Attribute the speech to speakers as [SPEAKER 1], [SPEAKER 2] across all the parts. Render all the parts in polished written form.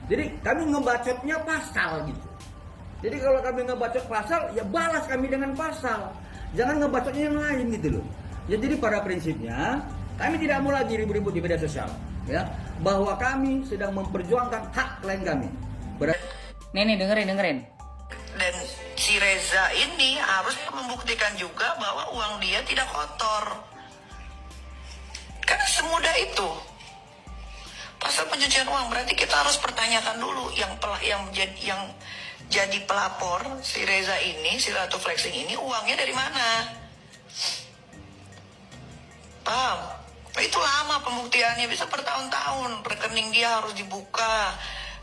[SPEAKER 1] Jadi kami ngebacotnya pasal gitu. Jadi kalau kami ngebacot pasal, ya balas kami dengan pasal. Jangan ngebacotnya yang lain gitu loh. Ya, jadi pada prinsipnya kami tidak mau lagi ribut-ribut di media sosial, ya. Bahwa kami sedang memperjuangkan hak klien kami.
[SPEAKER 2] Nih dengerin.
[SPEAKER 3] Dan si Reza ini harus membuktikan juga bahwa uang dia tidak kotor. Karena semudah itu. Pasal pencucian uang berarti kita harus pertanyakan dulu yang jadi pelapor si Reza ini, si Ratu Flexing ini uangnya dari mana? Paham? Itu lama pembuktiannya, bisa bertahun-tahun. Rekening dia harus dibuka,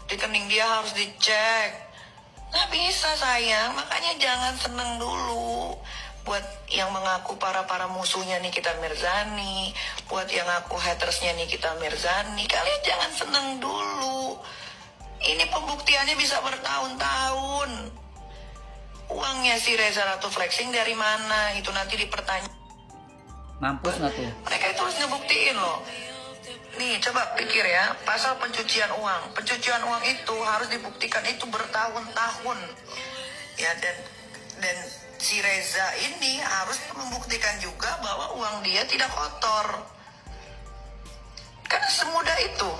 [SPEAKER 3] rekening dia harus dicek. Nggak bisa sayang, makanya jangan seneng dulu. Buat yang mengaku para musuhnya Nikita Mirzani, buat yang ngaku hatersnya Nikita Mirzani, kalian jangan seneng dulu. Ini pembuktiannya bisa bertahun-tahun. Uangnya si Reza Ratu Flexing dari mana? Itu nanti dipertanyakan.
[SPEAKER 2] Mampus nggak tuh?
[SPEAKER 3] Mereka itu harus ngebuktiin loh. Nih coba pikir ya, pasal pencucian uang. Pencucian uang itu harus dibuktikan itu bertahun-tahun. Ya, dan si Reza ini harus membuktikan juga bahwa uang dia tidak kotor. Karena semudah itu.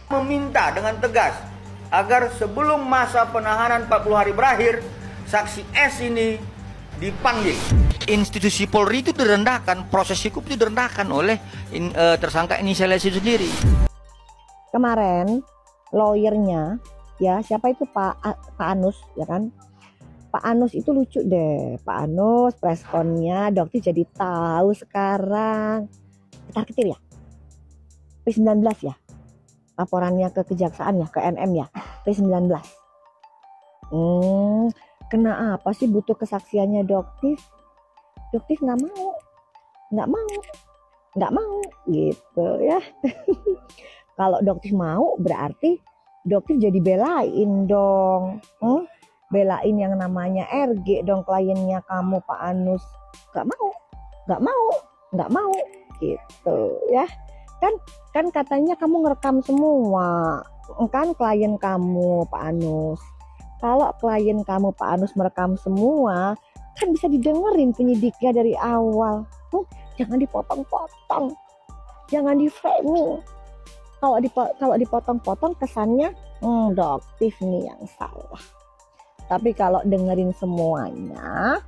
[SPEAKER 1] Meminta dengan tegas agar sebelum masa penahanan 40 hari berakhir, saksi S ini dipanggil. Institusi Polri itu direndahkan, proses hukum itu direndahkan oleh tersangka inisial S itu sendiri.
[SPEAKER 4] Kemarin lawyernya, ya siapa itu Pak Anus, ya kan? Pak Anus itu lucu deh. Pak Anus preskonnya dokter jadi tahu sekarang. Ketar-ketir ya. P19 ya. Laporannya ke kejaksaan ya, ke NM ya. P19. Kena apa sih butuh kesaksiannya Doktif? Doktif nggak mau gitu ya. Kalau Doktif mau berarti Doktif jadi belain dong. Belain yang namanya RG dong, kliennya kamu Pak Anus. Nggak mau gitu ya. Kan katanya kamu ngerekam semua kan klien kamu Pak Anus. Kalau klien kamu Pak Anus merekam semua, kan bisa didengerin penyidiknya dari awal. Jangan dipotong-potong, jangan di-framing. Kalau dipotong-potong kesannya Doktif nih yang salah. Tapi kalau dengerin semuanya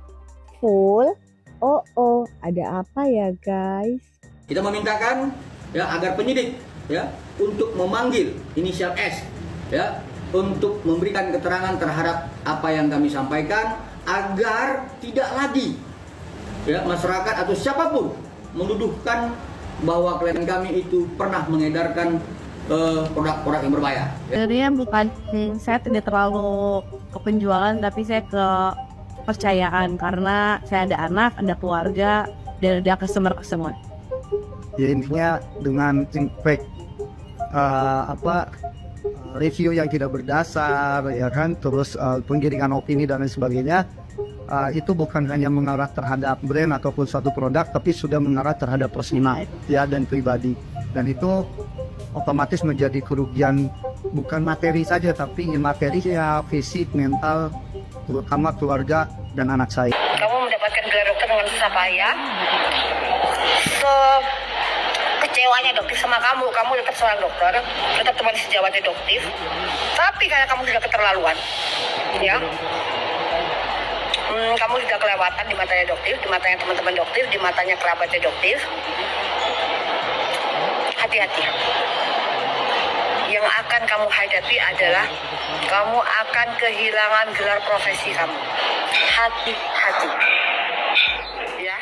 [SPEAKER 4] full, ada apa ya guys?
[SPEAKER 1] Kita memintakan ya agar penyidik ya untuk memanggil inisial S ya untuk memberikan keterangan terhadap apa yang kami sampaikan agar tidak lagi ya masyarakat atau siapapun menuduhkan bahwa klien kami itu pernah mengedarkan produk-produk yang berbahaya.
[SPEAKER 5] Sebenarnya bukan, saya tidak terlalu ke penjualan, tapi saya ke kepercayaan karena saya ada anak, ada keluarga, dan ada customer.
[SPEAKER 6] Ya intinya dengan impact review yang tidak berdasar, ya kan, terus penggiringan opini dan lain sebagainya, itu bukan hanya mengarah terhadap brand ataupun suatu produk, tapi sudah mengarah terhadap personal ya dan pribadi, dan itu otomatis menjadi kerugian bukan materi saja, tapi materi ya fisik, mental, terutama keluarga dan anak saya.
[SPEAKER 7] Kamu mendapatkan gelar dokter dengan susah payah. Kecewanya Doktif sama kamu tetap seorang dokter, tetap teman sejawatnya Doktif, tapi karena kamu sudah keterlaluan, ya, kamu sudah kelewatan di matanya Doktif, di matanya teman-teman Doktif, di matanya kerabatnya Doktif. Hati-hati. Yang akan kamu hadapi adalah kamu akan kehilangan gelar profesi kamu. Hati-hati. Ya.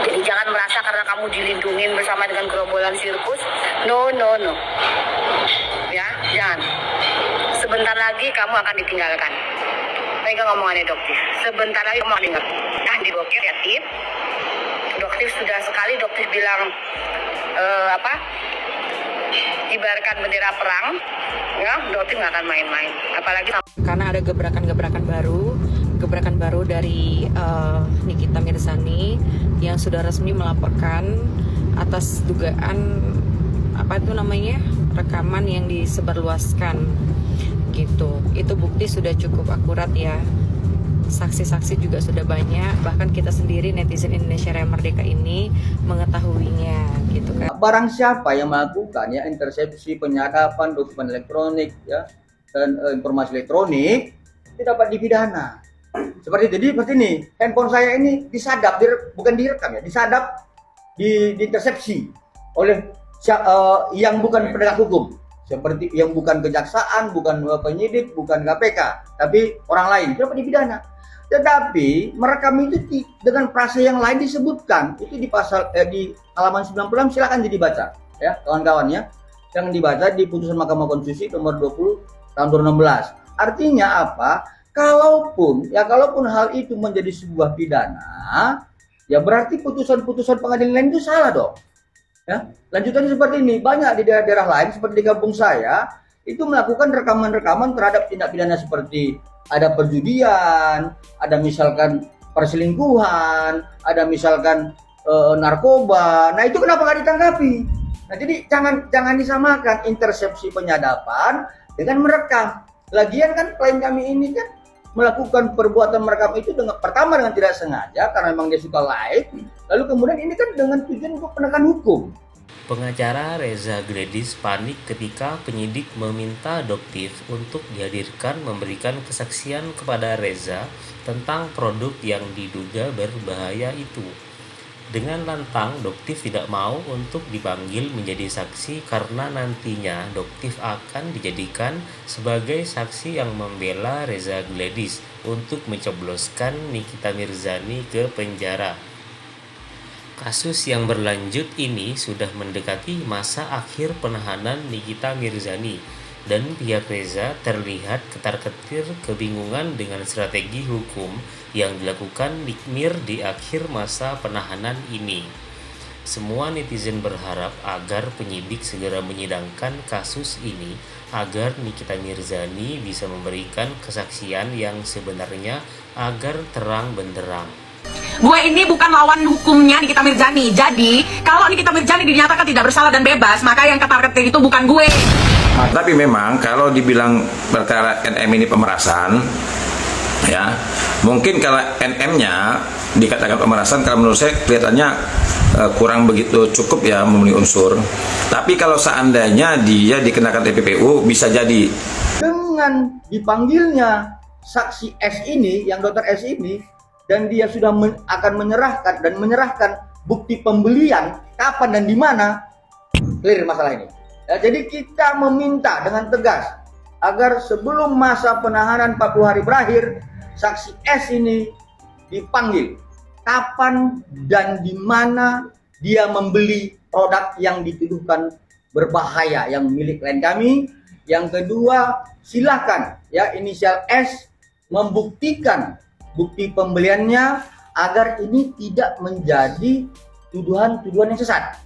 [SPEAKER 7] Jadi jangan merasa karena kamu dilindungin bersama dengan gerombolan sirkus. No. Ya, jangan. Sebentar lagi kamu akan ditinggalkan. Pegang omongannya Doktif. Sebentar lagi kamu akan ditinggalkan. Diblokir ya, Tip. Doktif sudah sekali Doktif bilang ibaratkan bendera perang, ya, Doktif nggak akan main-main. Apalagi
[SPEAKER 5] Karena ada gebrakan baru dari Nikita Mirzani yang sudah resmi melaporkan atas dugaan
[SPEAKER 8] rekaman yang disebarluaskan gitu. Itu bukti sudah cukup akurat ya. Saksi-saksi juga sudah banyak, bahkan kita sendiri netizen Indonesia Raya Merdeka ini mengetahuinya gitu kan.
[SPEAKER 1] Barang siapa yang melakukan ya intersepsi, penyadapan dokumen elektronik ya dan informasi elektronik itu dapat dipidana. Seperti ini, handphone saya ini disadap, bukan direkam ya, disadap, diintersepsi oleh yang bukan penegak hukum, seperti yang bukan kejaksaan, bukan penyidik, bukan KPK, tapi orang lain, itu dapat dipidana. Tetapi merekam itu dengan frase yang lain disebutkan, itu di pasal di halaman 96, silakan dibaca ya kawan-kawan ya. Yang dibaca di putusan Mahkamah Konstitusi nomor 20 tahun 2016. Artinya apa? Kalaupun hal itu menjadi sebuah pidana, ya berarti putusan-putusan pengadilan lain itu salah dong. Ya, lanjutannya seperti ini, banyak di daerah-daerah lain seperti di kampung saya itu melakukan rekaman-rekaman terhadap tindak pidana seperti ada perjudian, ada misalkan perselingkuhan, ada misalkan narkoba. Nah itu kenapa nggak ditanggapi? Nah jadi jangan disamakan intersepsi penyadapan dengan merekam. Lagian kan klien kami ini kan melakukan perbuatan merekam itu pertama dengan tidak sengaja karena memang dia suka live, lalu kemudian ini kan dengan tujuan untuk penegakan hukum.
[SPEAKER 9] Pengacara Reza Gledis panik ketika penyidik meminta Doktif untuk dihadirkan memberikan kesaksian kepada Reza tentang produk yang diduga berbahaya itu. Dengan lantang, Doktif tidak mau untuk dipanggil menjadi saksi karena nantinya Doktif akan dijadikan sebagai saksi yang membela Reza Gledis untuk mencobloskan Nikita Mirzani ke penjara. Kasus yang berlanjut ini sudah mendekati masa akhir penahanan Nikita Mirzani dan pihak Reza terlihat ketar-ketir kebingungan dengan strategi hukum yang dilakukan Nikmir di akhir masa penahanan ini. Semua netizen berharap agar penyidik segera menyidangkan kasus ini agar Nikita Mirzani bisa memberikan kesaksian yang sebenarnya agar terang benderang.
[SPEAKER 10] Gue ini bukan lawan hukumnya Nikita Mirzani. Jadi, kalau Nikita Mirzani dinyatakan tidak bersalah dan bebas, maka yang ketar-ketir itu bukan gue.
[SPEAKER 11] Nah, tapi memang kalau dibilang perkara NM ini pemerasan, ya, mungkin kalau NM-nya dikatakan pemerasan, kalau menurut saya kelihatannya kurang begitu cukup ya memenuhi unsur. Tapi kalau seandainya dia dikenakan TPPU bisa jadi.
[SPEAKER 1] Dengan dipanggilnya saksi S ini, yang dokter S ini, dan dia sudah akan menyerahkan bukti pembelian kapan dan di mana, clear masalah ini. Ya, jadi kita meminta dengan tegas agar sebelum masa penahanan 40 hari berakhir, saksi S ini dipanggil kapan dan di mana dia membeli produk yang dituduhkan berbahaya yang milik klien kami. Yang kedua, silakan ya inisial S membuktikan bukti pembeliannya agar ini tidak menjadi tuduhan-tuduhan yang sesat.